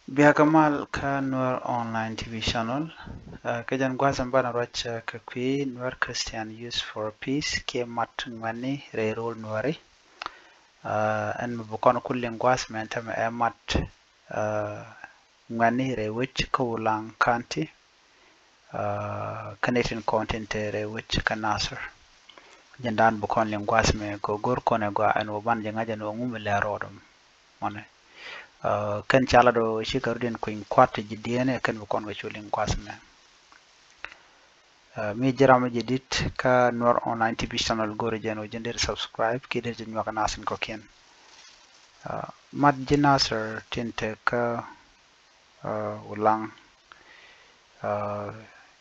Biakamal ka Noor online TV channel. Kajan gwazan bana racha ka kwi Noor Christian Youth for Peace ke mat ngwani re rol Noori. En mabukon kullin gwas menta me mat ngwani re wich ka Wulang County. Canadian content re wich ka Nasser. Jandan bukon ling gwas me ko gor kone gwa en waban jangajan wangumile rodom. Mone. Kan chala do shikarudin kuin kwat jidiane kan bukon ga chulin kwasme mi jarama jidit ka Noor online TV channel gore jeno jender subscribe ki der jinwa kana asin ko ken mad jinasar tinte ka Wulang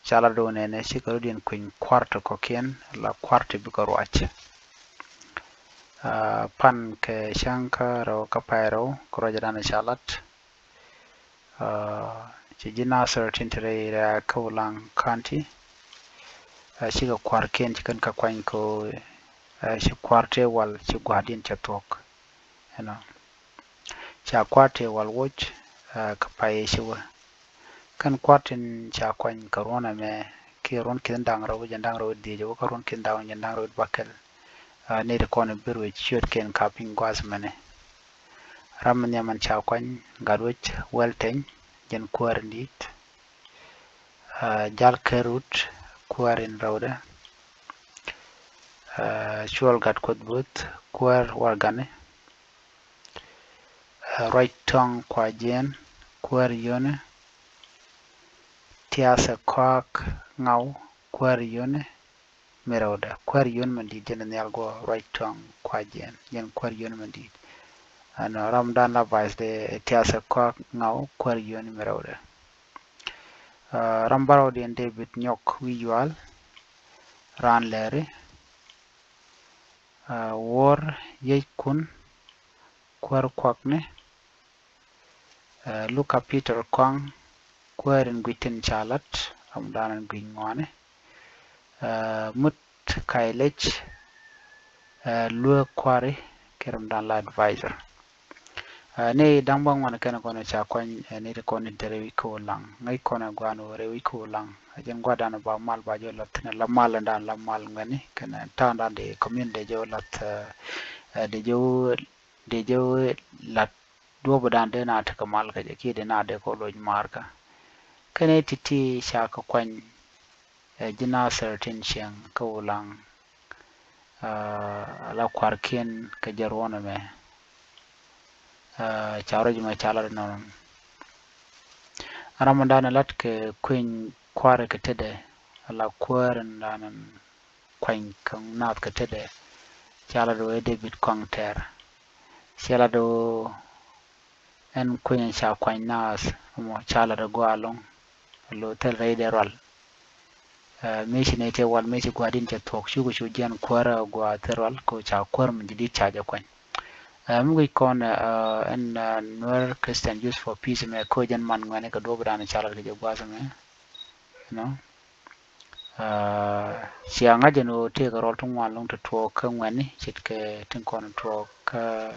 chala do ne shikarudin kuin kwart ko ken la kwart bikaro ache pan ke shanka ro kapairo korojana shalat ci jinasar tintere ra ka Wulang County shiga kwarken cikin ka kwany ko shi kwarte wal ci gwadin ca tok cha kwarte wal wuch ka paye shi wa kan kwartin cha kwany ka rona me ki ron kin dang rawu jandang rawu di jo ka ron kin daw jandang rawu bakel ne de kono birwe ciot ken kaping gwas mane ram nyaman cha kwany gadwech welteng jen kwarndit jal kerut kuarin rawda chual gat kutbut kuar wargane right tongue kwa jen kuar yone tiasa kwak ngau kuar yone mirawda kuar yone mandi jen ne algo right tongue kwa jen kuar yone mandi ano ramdan la vice de tiasa kwak ngau kuar yone mirawda rambaro de David nyok wijual ran lere war yekun kwar kwakne Luka Peter Kwang kwerin gwitin chalat amdanan gwingwane mut kailech lue kwari kiramdan la advisor ne dangbang wana kana kono cha kwany ne de kono derewi ko Wulang ngai kono gwano rewi ko Wulang ajen gwadana ba mal ba jo latna la mal ndan la mal ngani kana tanda de commune de jo lat de jo lat dobo dan de na ta kamal ka je ki de na de ko loj marka kane titi sha ka kwany jina certain sheng ko Wulang la kwarken ka jarwona me chawra juma chala non ramadana lat ke queen kware ke tede la kwaren danan kwany kan nat ke tede chala do David Kwang ter chala do en queen sha kwany nas mo chala do gwalong lo tel rede rol meshi ne te wal meshi gwadin te tok shugo shujian kwara gwa terwal ko cha kwar mun didi chaja kwany mugui kon en Noor Christian Youth for Peace me ko jan man ngane ka do bran chala ke gwasa me no sianga jeno te ka rol tungwan long to to ka ngani chit ke tin kon to ka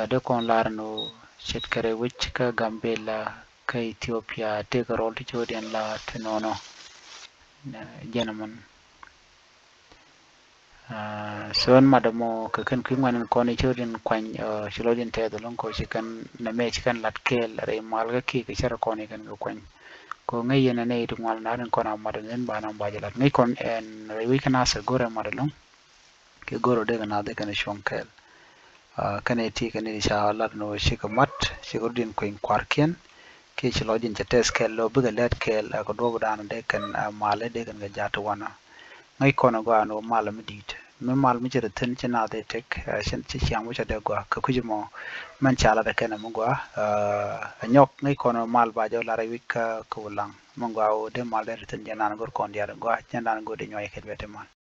de kon lar no chit kare wich ka Gambela ka Ethiopia te ka rol to jodian la tinono jenaman son madamo ka kan kingwan ko ne chodin kwan shilodin te do lon ko chikan na me chikan latkel re malga ki ke chara ko ne kan go kwan ko ngai yana ne to mal na ko na madan ba nan ba jalat ngai kon en re wi kana sa gore madalon ke goro de na de kan shonkel kane ti kan ni sha lat no shikamat shigordin ko in kwarken ke shilodin te teskel lo buga letkel ko do dan de kan male de kan ga jata wana ngai kono go ano malam dit me mal mi jere ten china de tek shen chi chang mo chade go ka kujimo man chala da kana mo go nyok ngai kono mal ba jo la rewi ka ko Wulang mo go de mal de ten jana gor kon dia go jana go de nyoy ket bete mal